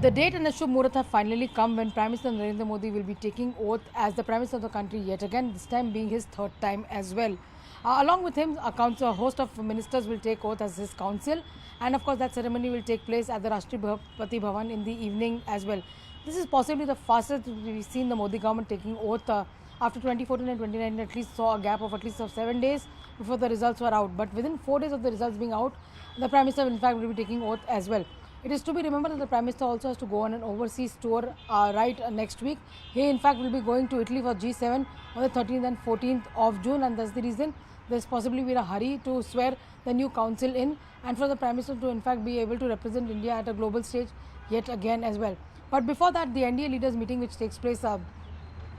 The date and the Shubh Muhurat have finally come when Prime Minister Narendra Modi will be taking oath as the Prime Minister of the country yet again, this time being his third time as well. Along with him, a host of ministers will take oath as his council, and of course that ceremony will take place at the Rashtrapati Bhavan in the evening as well. This is possibly the fastest we've seen the Modi government taking oath. After 2014 and 2019 at least saw a gap of at least 7 days before the results were out. But within 4 days of the results being out, the Prime Minister in fact will be taking oath as well. It is to be remembered that the Prime Minister also has to go on an overseas tour next week. He in fact will be going to Italy for G7 on the 13th and 14th of June, and that's the reason there's possibly been a hurry to swear the new council in and for the Prime Minister to in fact be able to represent India at a global stage yet again as well. But before that, the NDA leaders meeting which takes place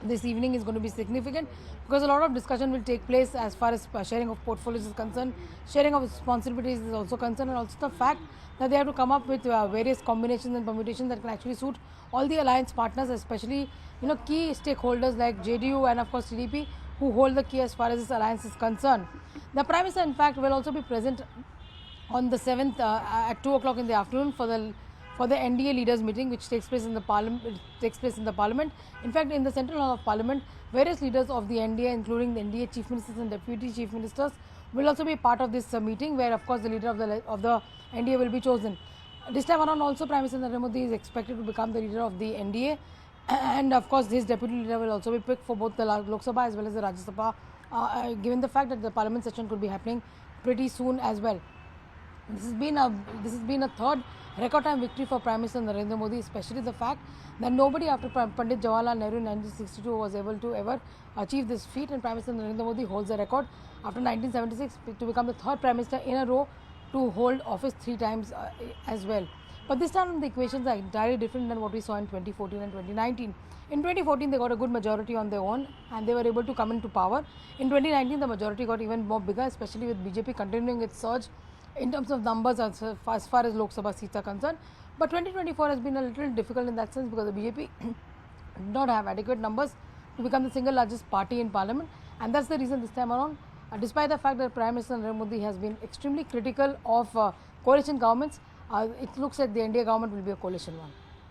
this evening is going to be significant because a lot of discussion will take place as far as sharing of portfolios is concerned, sharing of responsibilities is also concerned, and also the fact that they have to come up with various combinations and permutations that can actually suit all the alliance partners, especially key stakeholders like JDU and of course TDP, who hold the key as far as this alliance is concerned. The Prime Minister in fact will also be present on the 7th at 2 o'clock in the afternoon for the NDA leaders meeting, which takes place in the Parliament. In fact, in the Central Hall of Parliament, various leaders of the NDA, including the NDA chief ministers and deputy chief ministers, will also be part of this meeting, where of course the leader of the NDA will be chosen. This time around, also Prime Minister Narendra Modi is expected to become the leader of the NDA, and of course his deputy leader will also be picked for both the Lok Sabha as well as the Rajya Sabha, given the fact that the Parliament session could be happening pretty soon as well. This has been a third record time victory for Prime Minister Narendra Modi, especially the fact that nobody after Pandit Jawaharlal Nehru in 1962 was able to ever achieve this feat, and Prime Minister Narendra Modi holds the record after 1976 to become the third Prime Minister in a row to hold office 3 times as well. But this time the equations are entirely different than what we saw in 2014 and 2019. In 2014 they got a good majority on their own and they were able to come into power. In 2019 the majority got even more bigger, especially with BJP continuing its surge in terms of numbers as far as Lok Sabha seats are concerned. But 2024 has been a little difficult in that sense because the BJP did not have adequate numbers to become the single largest party in Parliament, and that's the reason this time around, despite the fact that Prime Minister Narendra Modi has been extremely critical of coalition governments, it looks like the NDA government will be a coalition one.